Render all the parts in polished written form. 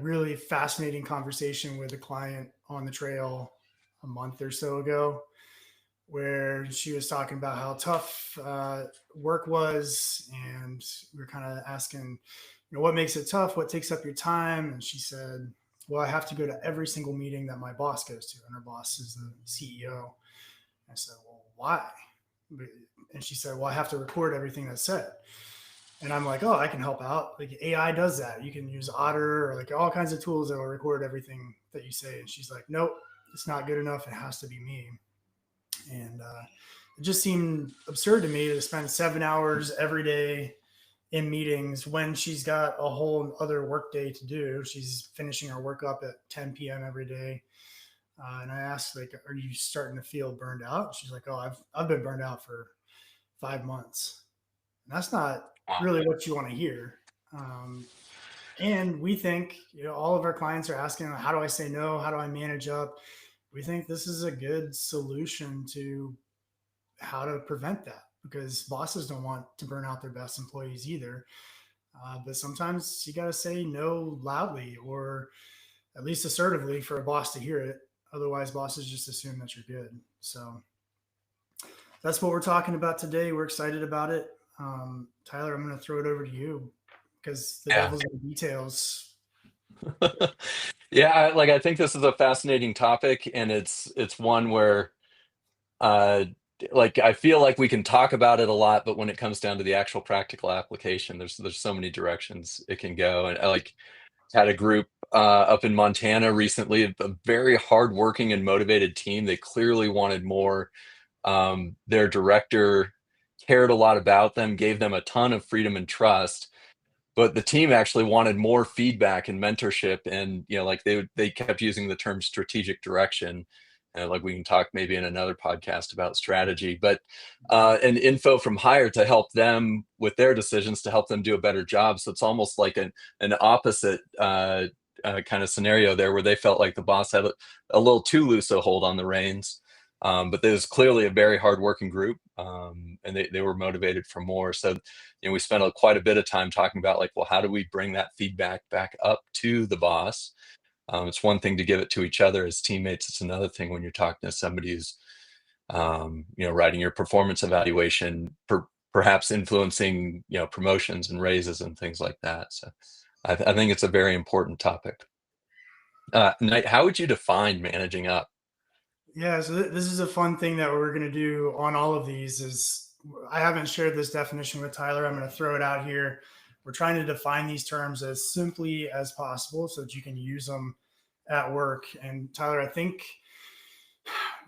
Really fascinating conversation with a client on the trail a month or so ago, where she was talking about how tough work was, and we were kind of asking, what makes it tough? What takes up your time? And she said, "Well, I have to go to every single meeting that my boss goes to, and her boss is the CEO." I said, "Well, why?" And she said, "Well, I have to record everything that's said." And I'm like, "Oh, I can help out. Like AI does that. You can use Otter or like all kinds of tools that will record everything that you say." And she's like, "Nope, it's not good enough. It has to be me." And it just seemed absurd to me to spend 7 hours every day in meetings when she's got a whole other work day to do. She's finishing her work up at 10 p.m. every day. And I asked, like, "Are you starting to feel burned out?" She's like, "Oh, I've been burned out for 5 months." And that's not Wow. really what you want to hear. And we think, all of our clients are asking, "How do I say no? How do I manage up?" We think this is a good solution to how to prevent that, because bosses don't want to burn out their best employees either. But sometimes you got to say no loudly, or at least assertively, for a boss to hear it. Otherwise, bosses just assume that you're good. So that's what we're talking about today. We're excited about it. Tyler, I'm going to throw it over to you because the Yeah. devil's in the details. Yeah, I think this is a fascinating topic, and it's one where uh I feel like we can talk about it a lot, but when it comes down to the actual practical application, there's so many directions it can go. And I had a group up in Montana recently, a very hardworking and motivated team. They clearly wanted more. Their director cared a lot about them, gave them a ton of freedom and trust, but the team actually wanted more feedback and mentorship. And they kept using the term strategic direction, and like we can talk maybe in another podcast about strategy, but and info from hire to help them with their decisions, to help them do a better job. So it's almost like an opposite kind of scenario there, where they felt like the boss had a little too loose a hold on the reins. But there was clearly a very hardworking group, and they were motivated for more. So we spent quite a bit of time talking about, like, well, how do we bring that feedback back up to the boss? It's one thing to give it to each other as teammates. It's another thing when you're talking to somebody who's writing your performance evaluation, perhaps influencing promotions and raises and things like that. So I think it's a very important topic. Knight, how would you define managing up? Yeah, so this is a fun thing that we're going to do on all of these. Is I haven't shared this definition with Tyler. I'm going to throw it out here. We're trying to define these terms as simply as possible so that you can use them at work. And Tyler, I think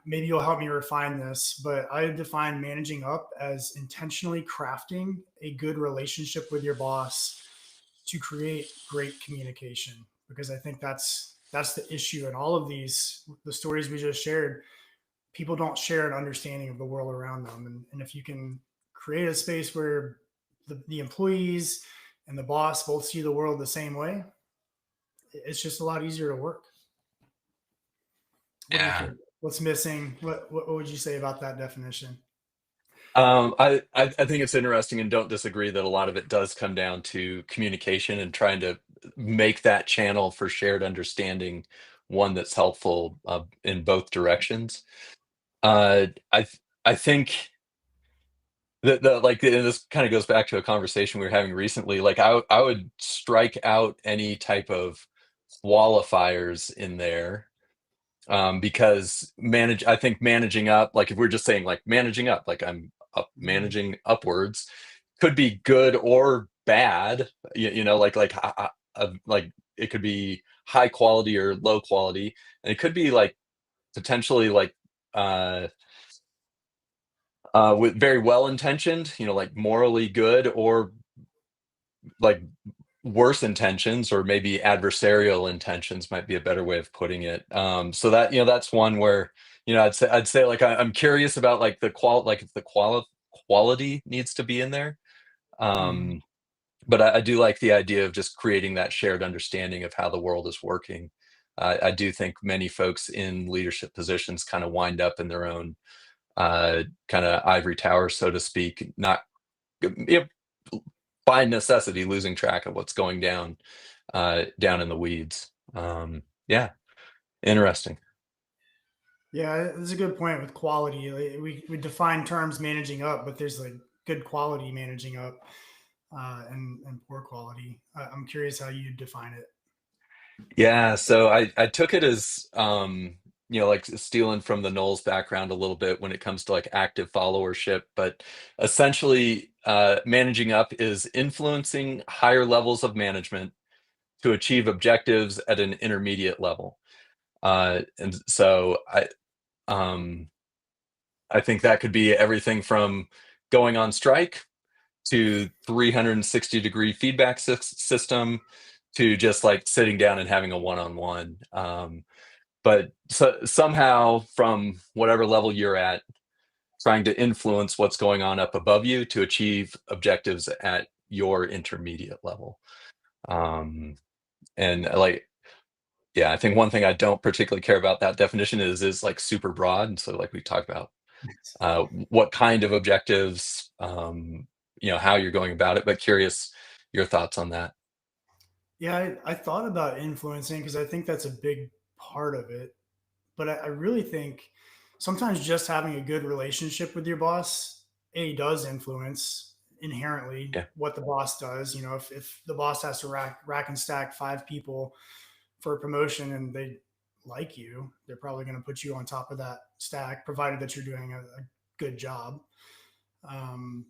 maybe you'll help me refine this, but I define managing up as intentionally crafting a good relationship with your boss to create great communication. Because I think that's the issue in all of these, the stories we just shared. People don't share an understanding of the world around them. And if you can create a space where the employees and the boss both see the world the same way, it's just a lot easier to work. What do you Yeah. think? What's missing? What would you say about that definition? I think it's interesting, and don't disagree that a lot of it does come down to communication and trying to make that channel for shared understanding one that's helpful in both directions. I think and this kind of goes back to a conversation we were having recently. Like, I would strike out any type of qualifiers in there, because I think managing up, like if we're just saying like managing up, like I'm up Mhm. managing upwards, could be good or bad. Like it could be high quality or low quality, and it could be like potentially like uh with very well intentioned, like morally good, or like worse intentions, or maybe adversarial intentions might be a better way of putting it. So that's one where I'd say like I'm curious about like like if the quality needs to be in there. Mhm. Um, but I do like the idea of just creating that shared understanding of how the world is working. I do think many folks in leadership positions kind of wind up in their own kind of ivory tower, so to speak, not, by necessity, losing track of what's going down down in the weeds. Yeah, interesting. Yeah, that's a good point with quality. Like, we define terms managing up, but there's like good quality managing up, and poor quality. I'm curious how you define it. Yeah, so I took it as like stealing from the Knowles background a little bit when it comes to like active followership, but essentially managing up is influencing higher levels of management to achieve objectives at an intermediate level. And so um I think that could be everything from going on strike to 360-degree feedback system to just like sitting down and having a one-on-one. But somehow, from whatever level you're at, trying to influence what's going on up above you to achieve objectives at your intermediate level. Um, and like, yeah, I think one thing I don't particularly care about that definition is like super broad. And so, like we talked about, what kind of objectives, how you're going about it. But curious your thoughts on that. Yeah, I thought about influencing because I think that's a big part of it. But I really think sometimes just having a good relationship with your boss, A, does influence inherently Yeah. what the boss does. You know, if the boss has to rack and stack five people for a promotion and they like you, they're probably going to put you on top of that stack, provided that you're doing a good job. Um,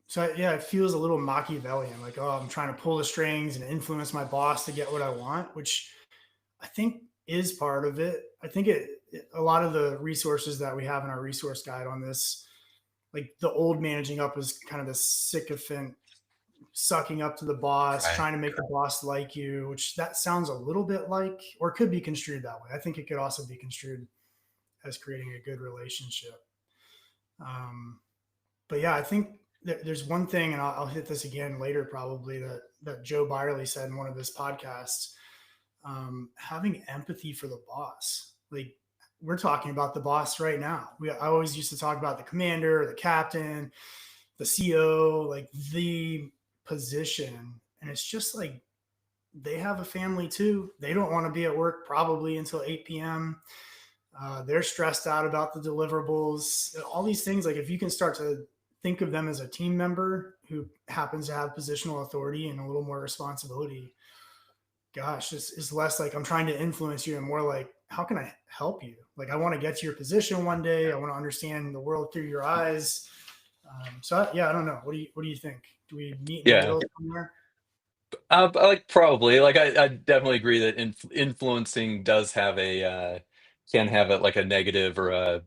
so yeah, it feels a little Machiavellian, like, oh, I'm trying to pull the strings and influence my boss to get what I want, which I think is part of it. I think a lot of the resources that we have in our resource guide on this, like the old managing up is kind of the sycophant sucking up to the boss, Right. trying to make the boss like you, which that sounds a little bit like, or could be construed that way. I think it could also be construed as creating a good relationship. Um, but yeah, I think there's one thing, and I'll hit this again later probably, that Joe Byerly said in one of his podcasts, having empathy for the boss. Like we're talking about the boss right now. I always used to talk about the commander, the captain, the CO, like the position. And it's just like they have a family too. They don't want to be at work probably until 8 p.m. They're stressed out about the deliverables, all these things. Like if you can start to think of them as a team member who happens to have positional authority and a little more responsibility, gosh, it's less like I'm trying to influence you and more like, how can I help you? Like, I want to get to your position one day. I want to understand the world through your eyes. Yeah, I don't know. What do you think? Do we meet in the Yeah. middle somewhere? Like probably like I definitely agree that influencing does have can have a like a negative or a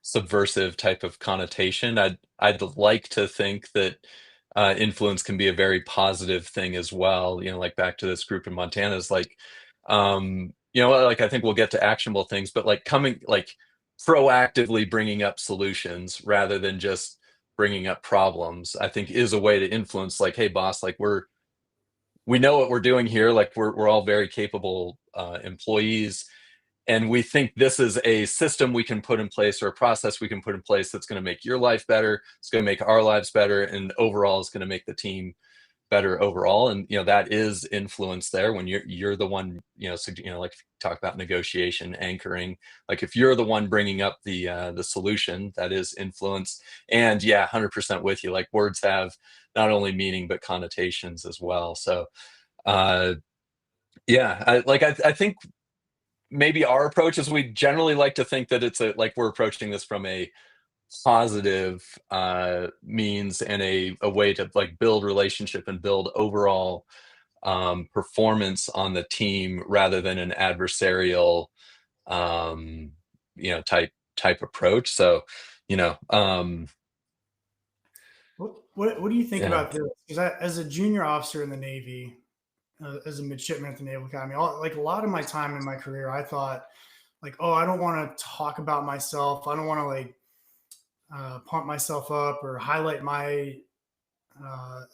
subversive type of connotation. I'd like to think that influence can be a very positive thing as well. Like back to this group in Montana is like, like I think we'll get to actionable things, but like coming like proactively bringing up solutions rather than just bringing up problems, I think is a way to influence. Like, hey, boss, like we know what we're doing here. Like we're all very capable employees, and we think this is a system we can put in place or a process we can put in place that's going to make your life better. It's going to make our lives better, and overall, it's going to make the team better overall. And that is influence there when you're the one. So like talk about negotiation, anchoring. Like if you're the one bringing up the solution, that is influence. And yeah, 100% with you. Like words have not only meaning but connotations as well. So uh yeah, I think maybe our approach is we generally like to think that it's a like we're approaching this from a positive means and a way to like build relationship and build overall performance on the team rather than an adversarial um type approach. So you know um What do you think yeah. about this? Because as a junior officer in the Navy, as a midshipman at the Naval Academy, like a lot of my time in my career, I thought like, oh, I don't want to talk about myself. I don't want to like pump myself up or highlight my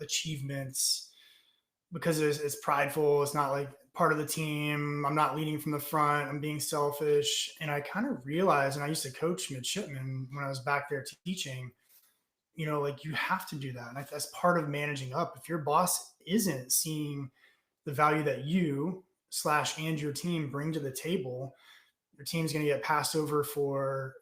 achievements because it's prideful. It's not like part of the team. I'm not leading from the front. I'm being selfish. And I kind of realized, and I used to coach midshipmen when I was back there teaching, like you have to do that. And that's part of managing up. If your boss isn't seeing the value that you slash and your team bring to the table, your team's going to get passed over for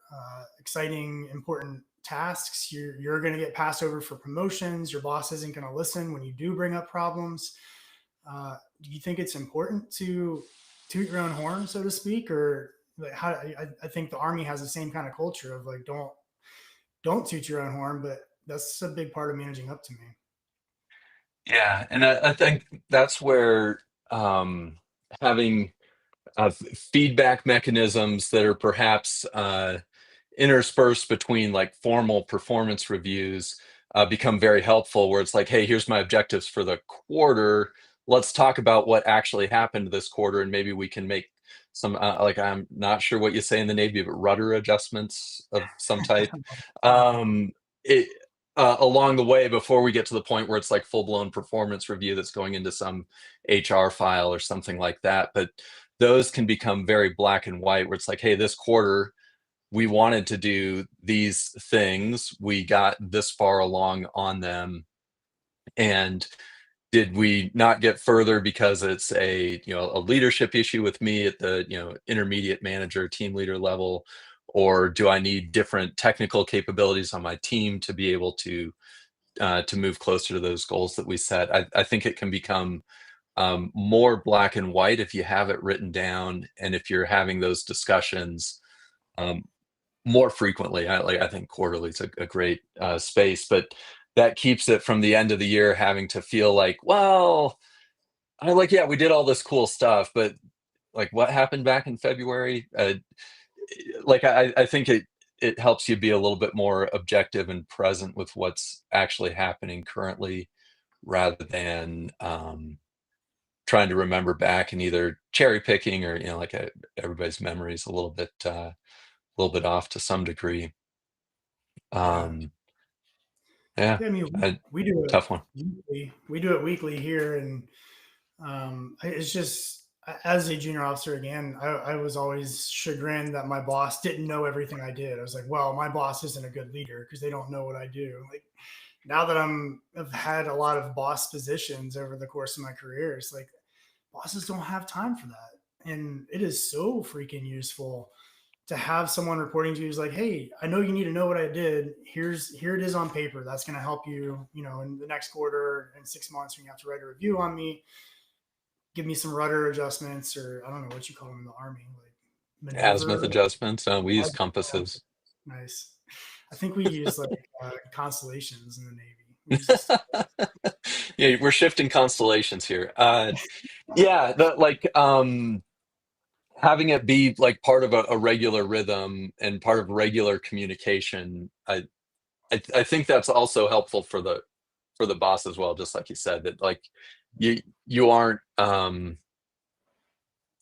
exciting, important tasks. You're going to get passed over for promotions. Your boss isn't going to listen when you do bring up problems. Do you think it's important to toot your own horn, so to speak, or like how? I think the Army has the same kind of culture of like don't toot your own horn, but that's a big part of managing up to me. Yeah, and I think that's where having feedback mechanisms that are perhaps interspersed between like formal performance reviews become very helpful, where it's like, hey, here's my objectives for the quarter. Let's talk about what actually happened this quarter, and maybe we can make some like, I'm not sure what you say in the Navy, but rudder adjustments of some type. Um, it, along the way before we get to the point where it's like full blown performance review that's going into some HR file or something like that. But those can become very black and white, where it's like, hey, this quarter we wanted to do these things, we got this far along on them, and did we not get further because it's a, a leadership issue with me at the, intermediate manager team leader level, or do I need different technical capabilities on my team to be able to move closer to those goals that we set? I think it can become more black and white if you have it written down, and if you're having those discussions um, more frequently. I think quarterly is a great space, but that keeps it from the end of the year having to feel like, well, yeah, we did all this cool stuff, but like what happened back in February? Like I think it helps you be a little bit more objective and present with what's actually happening currently, rather than trying to remember back and either cherry picking, or like everybody's memory is a little bit off to some degree. Yeah. Um, yeah, Yeah, I mean, a we do it tough one. weekly. We do it weekly here, and it's just as a junior officer again, I was always chagrined that my boss didn't know everything I did. I was like, well, my boss isn't a good leader because they don't know what I do. Like now that I've had a lot of boss positions over the course of my career, it's like bosses don't have time for that, and it is so freaking useful to have someone reporting to you who's like, hey, I know you need to know what I did. Here it is on paper. That's going to help you, in the next quarter and 6 months when you have to write a review on me. Give me some rudder adjustments, or I don't know what you call them in the Army, like Azimuth maneuver. adjustments. We use compasses. Nice. I think we use like constellations in the Navy. We use this stuff. Yeah, we're shifting constellations here. Yeah, having it be like part of a regular rhythm and part of regular communication. I think that's also helpful for the boss as well. Just like you said, that like you aren't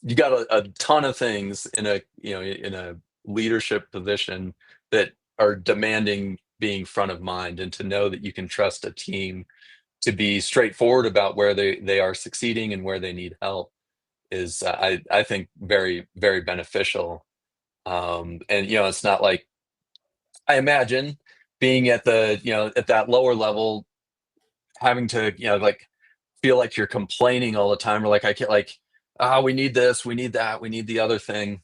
you got a ton of things in a, in a leadership position that are demanding being front of mind, and to know that you can trust a team to be straightforward about where they are succeeding and where they need help is I think very, very beneficial. And it's not like, I imagine being at the, at that lower level, having to, like feel like you're complaining all the time, or like I can't, like, we need this, we need that, we need the other thing.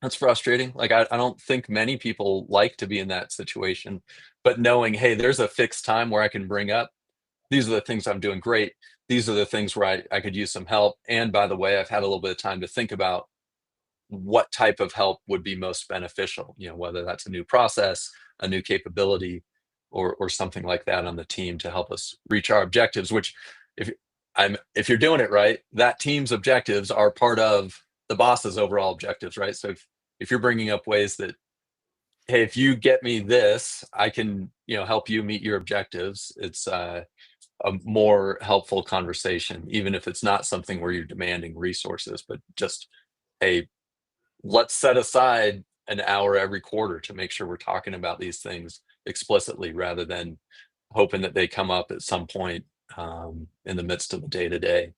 That's frustrating. Like I don't think many people like to be in that situation, but knowing, hey, there's a fixed time where I can bring up, these are the things I'm doing great. These are the things where I could use some help. And by the way, I've had a little bit of time to think about what type of help would be most beneficial, whether that's a new process, a new capability, or something like that on the team to help us reach our objectives, which if if you're doing it right, that team's objectives are part of the boss's overall objectives, right? So if you're bringing up ways that, hey, if you get me this, I can, help you meet your objectives, it's a more helpful conversation, even if it's not something where you're demanding resources, but just, hey, let's set aside an hour every quarter to make sure we're talking about these things explicitly, rather than hoping that they come up at some point in the midst of the day-to-day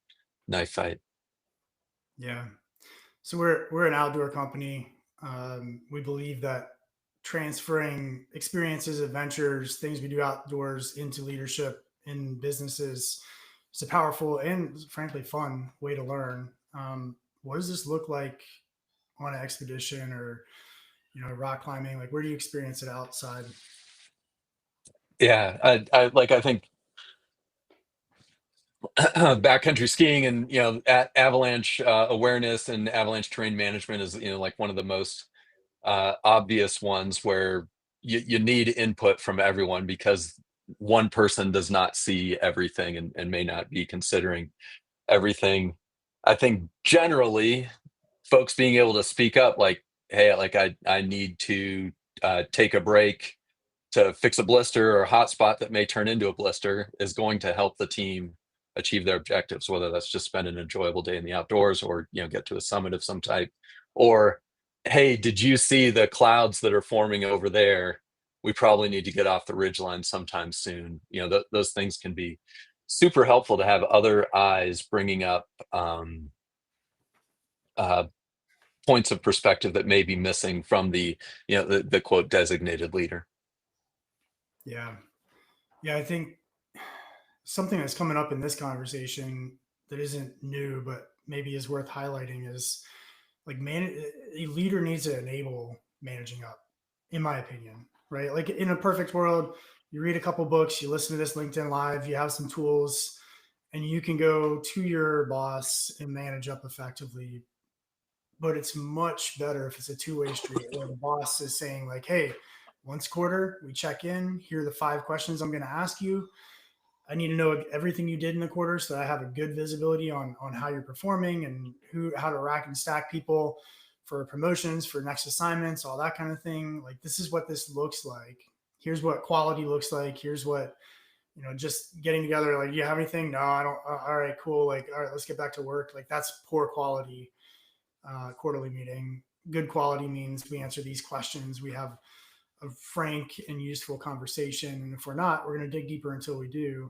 knife fight. Yeah. So we're an outdoor company. We believe that transferring experiences, adventures, things we do outdoors into leadership in businesses it's a powerful and frankly fun way to learn. What does this look like on an expedition or rock climbing? Like, where do you experience it outside? Yeah, I think backcountry skiing and avalanche awareness and avalanche terrain management is like one of the most obvious ones where you need input from everyone because one person does not see everything and may not be considering everything. I think generally folks being able to speak up like, hey, like I need to take a break to fix a blister or a hot spot that may turn into a blister is going to help the team achieve their objectives, whether that's just spend an enjoyable day in the outdoors or get to a summit of some type, or hey, did you see the clouds that are forming over there? We probably need to get off the ridgeline sometime soon. Those things can be super helpful to have other eyes bringing up uh, points of perspective that may be missing from the quote designated leader. Yeah. Yeah. I think something that's coming up in this conversation that isn't new, but maybe is worth highlighting is like a leader needs to enable managing up, in my opinion, right? Like in a perfect world, you read a couple books, you listen to this LinkedIn live, you have some tools, and you can go to your boss and manage up effectively. But it's much better if it's a two-way street where the boss is saying like, hey, once a quarter we check in, here are the 5 questions I'm going to ask you. I need to know everything you did in the quarter so that I have a good visibility on how you're performing and how to rack and stack people for promotions, for next assignments, all that kind of thing. Like, this is what this looks like. Here's what quality looks like. Here's what, just getting together. Like, you have anything? No, I don't. All right, cool. Like, all right, let's get back to work. Like, that's poor quality quarterly meeting. Good quality means we answer these questions. We have a frank and useful conversation. And if we're not, we're going to dig deeper until we do.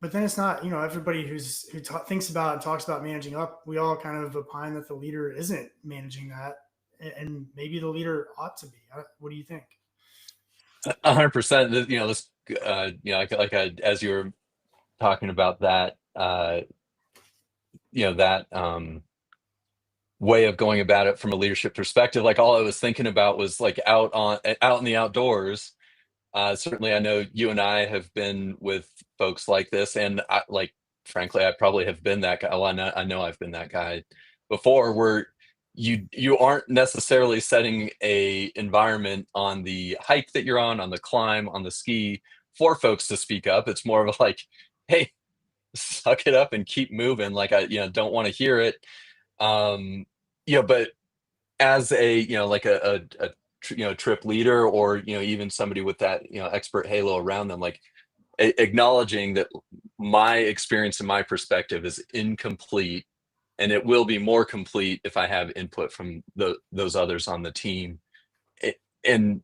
But then it's not, everybody thinks about and talks about managing up. We all kind of opine that the leader isn't managing that, and maybe the leader ought to be. What do you think? 100%. This, as you were talking about that, that way of going about it from a leadership perspective, like all I was thinking about was like out in the outdoors. Certainly, I know you and I have been with folks like this, and frankly, I probably have been that guy. Well, I know I've been that guy before, where you aren't necessarily setting a environment on the hike that you're on the climb, on the ski for folks to speak up. It's more of a like, hey, suck it up and keep moving. Like I, don't want to hear it. But as like a trip leader or even somebody with that expert halo around them, like acknowledging that my experience and my perspective is incomplete, and it will be more complete if I have input from those others on the team. It- and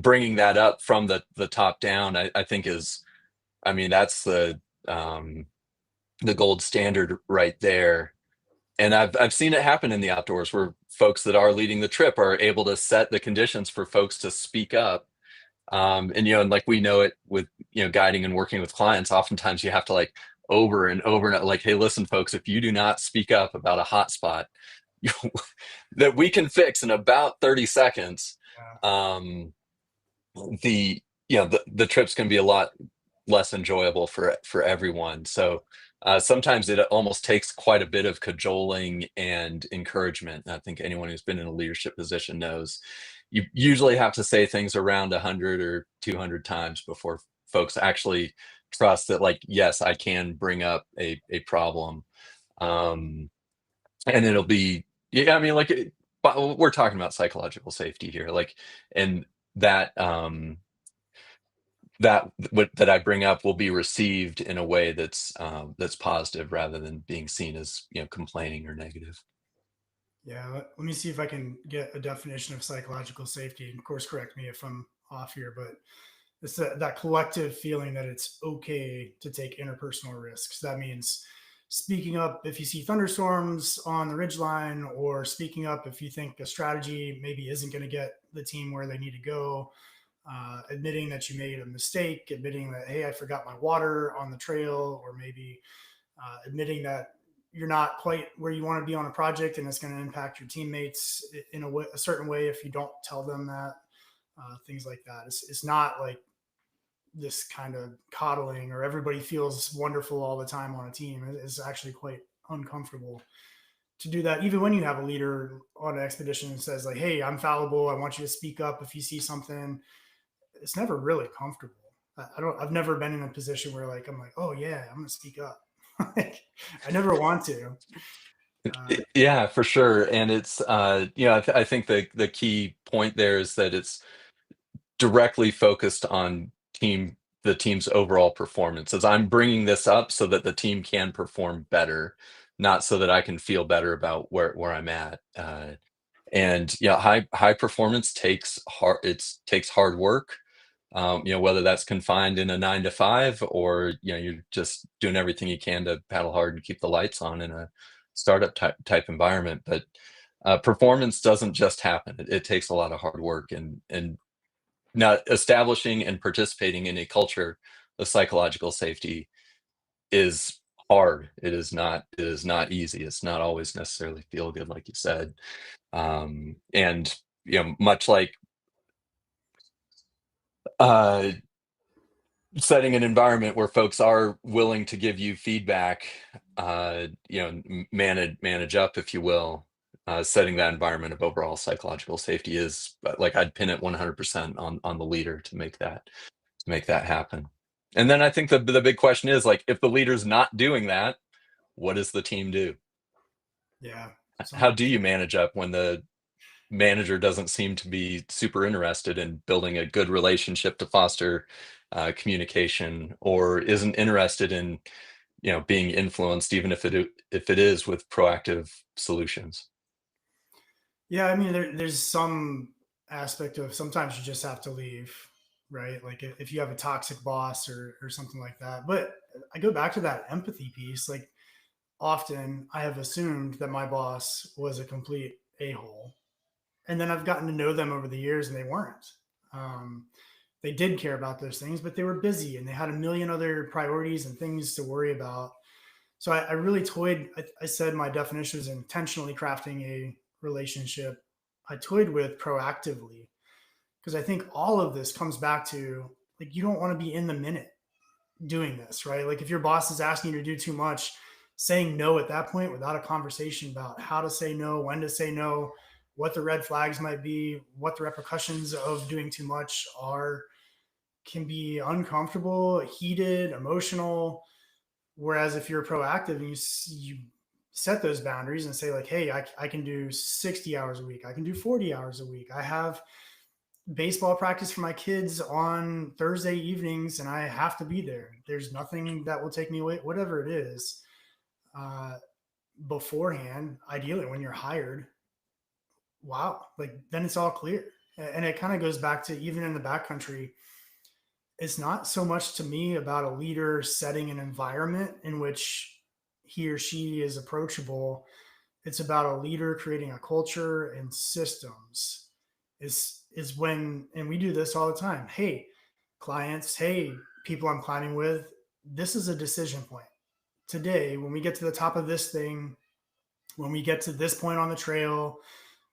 bringing that up from the top down, I think that's the gold standard right there. And I've seen it happen in the outdoors where folks that are leading the trip are able to set the conditions for folks to speak up. And like we know it with guiding and working with clients, oftentimes you have to like over and over and like, hey, listen, folks, if you do not speak up about a hot spot that we can fix in about 30 seconds, um, the trips can be a lot less enjoyable for everyone. So sometimes it almost takes quite a bit of cajoling and encouragement. I think anyone who's been in a leadership position knows you usually have to say things around 100 or 200 times before folks actually trust that, like, yes, I can bring up a problem. And it'll be, yeah, I mean, like, but we're talking about psychological safety here, like, and that, that I bring up will be received in a way that's positive rather than being seen as complaining or negative. Yeah, let me see if I can get a definition of psychological safety. Of course, correct me if I'm off here, but it's that collective feeling that it's okay to take interpersonal risks. That means speaking up if you see thunderstorms on the ridgeline, or speaking up if you think a strategy maybe isn't going to get the team where they need to go. admitting that you made a mistake, admitting that, hey, I forgot my water on the trail, or maybe admitting that you're not quite where you want to be on a project and it's going to impact your teammates in a certain way if you don't tell them that. Things like that. It's not like this kind of coddling or everybody feels wonderful all the time on a team. It's actually quite uncomfortable to do that, even when you have a leader on an expedition and says like, hey, I'm fallible, I want you to speak up if you see something. It's never really comfortable. I've never been in a position where like I'm like, oh yeah, I'm gonna speak up. Like, I never want to. Yeah, for sure. And it's I think the key point there is that it's directly focused on the team's overall performance. As I'm bringing this up so that the team can perform better, not so that I can feel better about where I'm at. And yeah, high performance takes hard work. Whether that's confined in a 9 to 5, or you're just doing everything you can to paddle hard and keep the lights on in a startup type environment. But performance doesn't just happen. It takes a lot of hard work, and not establishing and participating in a culture of psychological safety is hard. It is not easy. It's not always necessarily feel good, like you said. And much like uh, setting an environment where folks are willing to give you feedback, manage up, if you will. Setting that environment of overall psychological safety is like I'd pin it 100% on the leader to make that happen. And then I think the big question is like, if the leader's not doing that, what does the team do? Yeah. How do you manage up when the manager doesn't seem to be super interested in building a good relationship to foster communication, or isn't interested in being influenced, even if it is with proactive solutions? Yeah, I mean, there's some aspect of sometimes you just have to leave, right? Like if you have a toxic boss or something like that. But I go back to that empathy piece. Like often I have assumed that my boss was a complete a-hole, and then I've gotten to know them over the years, and they weren't. Um, they did care about those things, but they were busy and they had a million other priorities and things to worry about. So I really toyed. I said my definition was intentionally crafting a relationship. I toyed with proactively, because I think all of this comes back to like you don't want to be in the minute doing this, right? Like if your boss is asking you to do too much, saying no at that point without a conversation about how to say no, when to say no, what the red flags might be, what the repercussions of doing too much are, can be uncomfortable, heated, emotional. Whereas if you're proactive and you set those boundaries and say like, hey, I can do 60 hours a week, I can do 40 hours a week, I have baseball practice for my kids on Thursday evenings and I have to be there. There's nothing that will take me away, whatever it is. Uh, Beforehand, ideally when you're hired, wow, like then it's all clear. And it kind of goes back to even in the backcountry, it's not so much to me about a leader setting an environment in which he or she is approachable. It's about a leader creating a culture and systems. Is when, and we do this all the time. Hey, clients, hey, people I'm climbing with, this is a decision point. Today, when we get to the top of this thing, when we get to this point on the trail,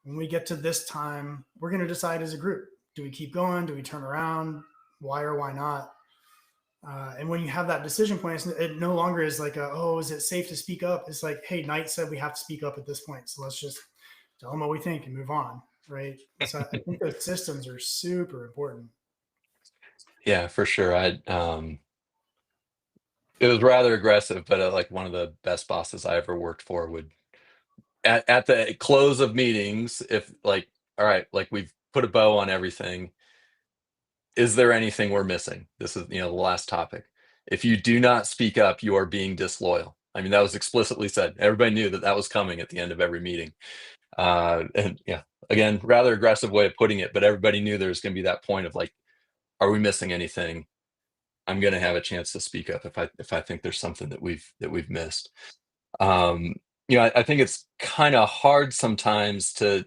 when we get to this time, we're going to decide as a group. Do we keep going? Do we turn around? Why or why not? And when you have that decision point, it no longer is like, oh, is it safe to speak up? It's like, hey, Knight said we have to speak up at this point. So let's just tell them what we think and move on. Right. So I think those systems are super important. Yeah, for sure. It was rather aggressive, but like one of the best bosses I ever worked for would at the close of meetings, if like, all right, like we've put a bow on everything, is there anything we're missing? This is the last topic. If you do not speak up, you are being disloyal. I mean, that was explicitly said. Everybody knew that was coming at the end of every meeting. And yeah, again, rather aggressive way of putting it, but everybody knew there was going to be that point of like, are we missing anything? I'm going to have a chance to speak up if I think there's something that we've missed. Um, I think it's kind of hard sometimes to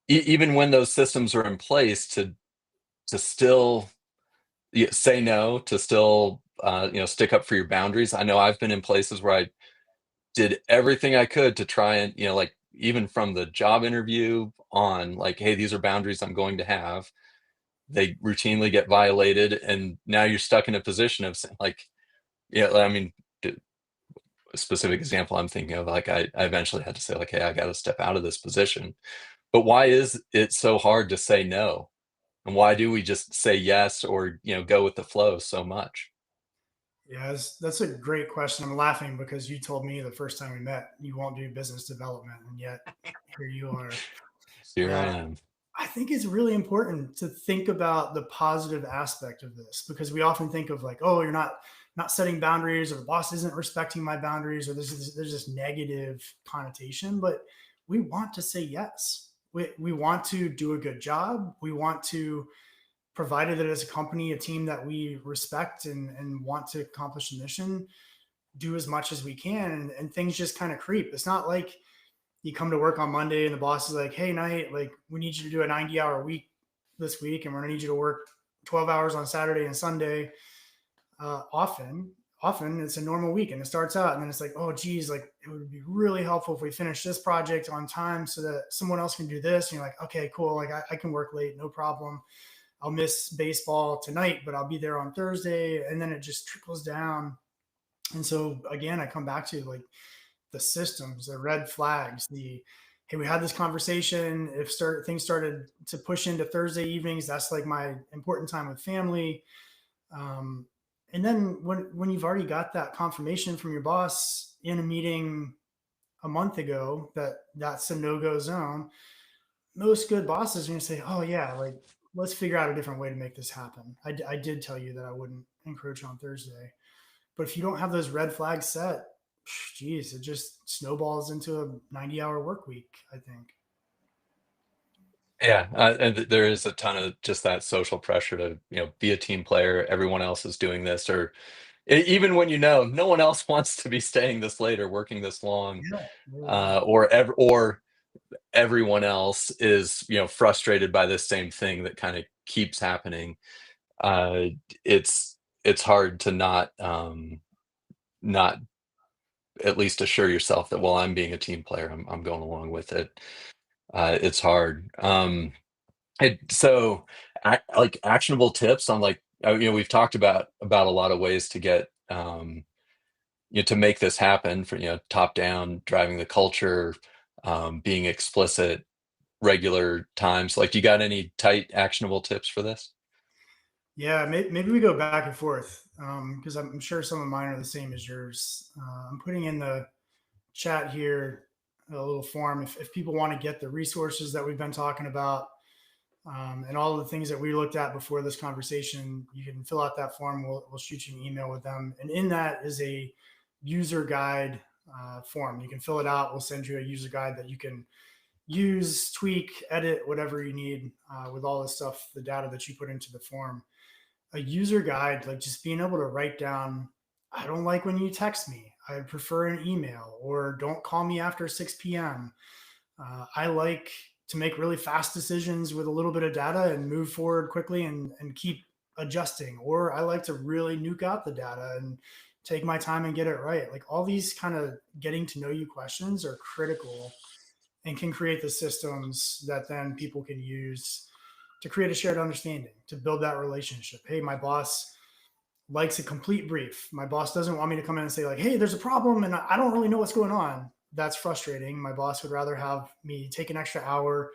even when those systems are in place, to to still say no, to still stick up for your boundaries. I know I've been in places where I did everything I could to try and, like even from the job interview on, like, hey, these are boundaries I'm going to have. They routinely get violated, and now you're stuck in a position of like, yeah, I mean, a specific example I'm thinking of, like I eventually had to say, like, hey, I got to step out of this position. But why is it so hard to say no? And why do we just say yes or, go with the flow so much? Yeah, that's a great question. I'm laughing because you told me the first time we met you won't do business development, and yet here you are. Here I Uh, am. I think it's really important to think about the positive aspect of this, because we often think of like, oh, you're not setting boundaries, or the boss isn't respecting my boundaries, or there's this negative connotation. But we want to say yes. We want to do a good job. We want to, provided that as a company, a team that we respect and want to accomplish the mission, do as much as we can. And things just kind of creep. It's not like you come to work on Monday and the boss is like, hey, Knight, like we need you to do a 90-hour week this week, and we're gonna need you to work 12 hours on Saturday and Sunday. Often it's a normal week and it starts out, and then it's like, oh geez, like it would be really helpful if we finish this project on time so that someone else can do this. And you're like, okay, cool, like I can work late, no problem. I'll miss baseball tonight, but I'll be there on Thursday. And then it just trickles down. And so again, I come back to like the systems, the red flags, the hey, we had this conversation. If things started to push into Thursday evenings, that's like my important time with family. Um, and then when you've already got that confirmation from your boss in a meeting a month ago that that's a no go zone, most good bosses are going to say, "Oh yeah, like let's figure out a different way to make this happen." I did tell you that I wouldn't encroach on Thursday, but if you don't have those red flags set, geez, it just snowballs into a 90-hour work week, I think. Yeah, and there is a ton of just that social pressure to, be a team player. Everyone else is doing this, or even when no one else wants to be staying this late or working this long, Yeah, yeah, or everyone else is, frustrated by this same thing that kind of keeps happening. Uh, it's hard to not at least assure yourself that, well, I'm being a team player, I'm going along with it. It's hard. So, like actionable tips on, like, we've talked about a lot of ways to get, to make this happen, for, top down, driving the culture, being explicit, regular times. Like, you got any tight actionable tips for this? yeah. Maybe we go back and forth, because I'm sure some of mine are the same as yours. I'm putting in the chat here a little form if people want to get the resources that we've been talking about, and all of the things that we looked at before this conversation. You can fill out that form. We'll shoot you an email with them, and in that is a user guide form. You can fill it out. We'll send you a user guide that you can use, tweak, edit, whatever you need, with all the stuff, the data that you put into the form. A user guide, like just being able to write down, I don't like when you text me, I prefer an email, or don't call me after 6 p.m. I like to make really fast decisions with a little bit of data and move forward quickly and keep adjusting. Or I like to really nuke out the data and take my time and get it right. Like all these kind of getting to know you questions are critical and can create the systems that then people can use to create a shared understanding, to build that relationship. Hey, my boss likes a complete brief. My boss doesn't want me to come in and say, like, hey, there's a problem and I don't really know what's going on. That's frustrating. My boss would rather have me take an extra hour,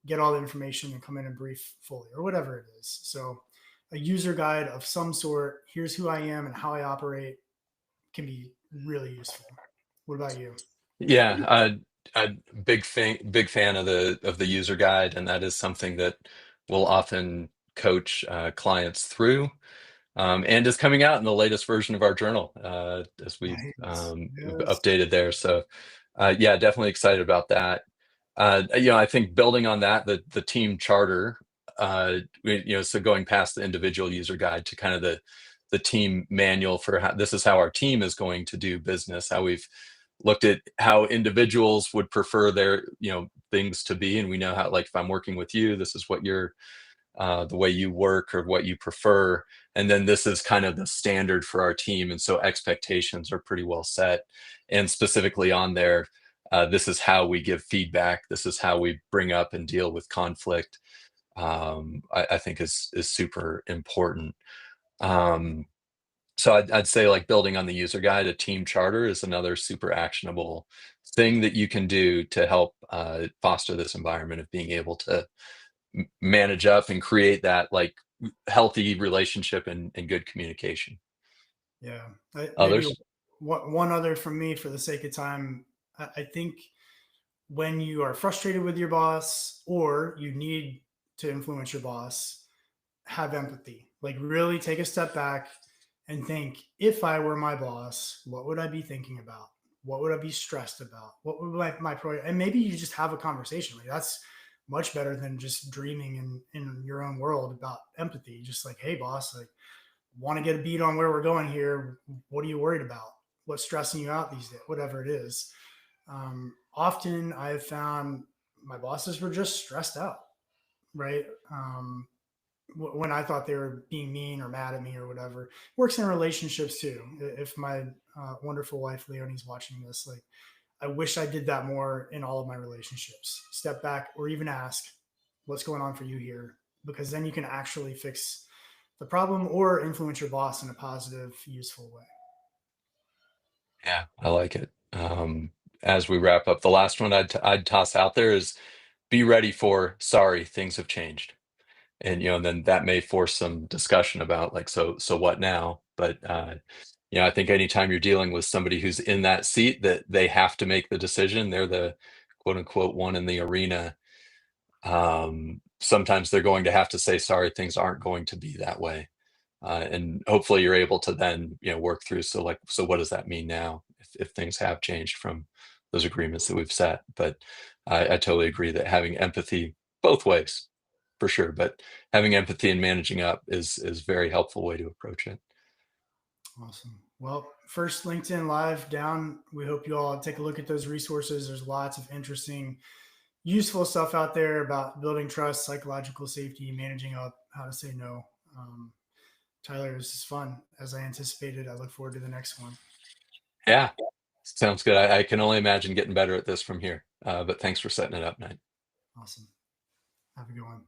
get all the information, and come in and brief fully, or whatever it is. So, a user guide of some sort, here's who I am and how I operate, can be really useful. What about you? Yeah, I'm big fan of the user guide, and that is something that we'll often coach clients through, and is coming out in the latest version of our journal, as we've Nice. Yes. updated there. So, yeah, definitely excited about that. I think building on that, the team charter, so going past the individual user guide to kind of the team manual for how this is how our team is going to do business, how we've looked at how individuals would prefer their, things to be. And we know how, like, if I'm working with you, this is what your the way you work or what you prefer, and then this is kind of the standard for our team, and so expectations are pretty well set. And specifically on there, this is how we give feedback. This is how we bring up and deal with conflict. I think is super important. Um, so I'd say like building on the user guide, a team charter is another super actionable thing that you can do to help foster this environment of being able to manage up and create that like healthy relationship and good communication. Yeah. Maybe Others? one other from me for the sake of time. I think when you are frustrated with your boss or you need to influence your boss, have empathy. Like really take a step back and think, if I were my boss, what would I be thinking about? What would I be stressed about? What would my pro? And maybe you just have a conversation. Like that's much better than just dreaming in your own world about empathy. Just like, hey, boss, like, want to get a beat on where we're going here. What are you worried about? What's stressing you out these days? Whatever it is. Often I've found my bosses were just stressed out, right? When I thought they were being mean or mad at me or whatever. Works in relationships too. If my wonderful wife Leonie's watching this, like I wish I did that more in all of my relationships. Step back or even ask, what's going on for you here? Because then you can actually fix the problem or influence your boss in a positive, useful way. Yeah, I like it. As we wrap up, the last one I'd toss out there is be ready for sorry, things have changed. And and then that may force some discussion about like so what now? But I think anytime you're dealing with somebody who's in that seat that they have to make the decision, they're the quote unquote one in the arena. Sometimes they're going to have to say sorry, things aren't going to be that way. And hopefully you're able to then work through, so what does that mean now if things have changed from those agreements that we've set. But I totally agree that having empathy both ways for sure, but having empathy and managing up is very helpful way to approach it. Awesome. Well, first LinkedIn Live down. We hope you all take a look at those resources. There's lots of interesting, useful stuff out there about building trust, psychological safety, managing up, how to say no. Um, Tyler, this is fun as I anticipated. I look forward to the next one. Yeah, sounds good. I can only imagine getting better at this from here, but thanks for setting it up, Knight. Awesome. Have a good one.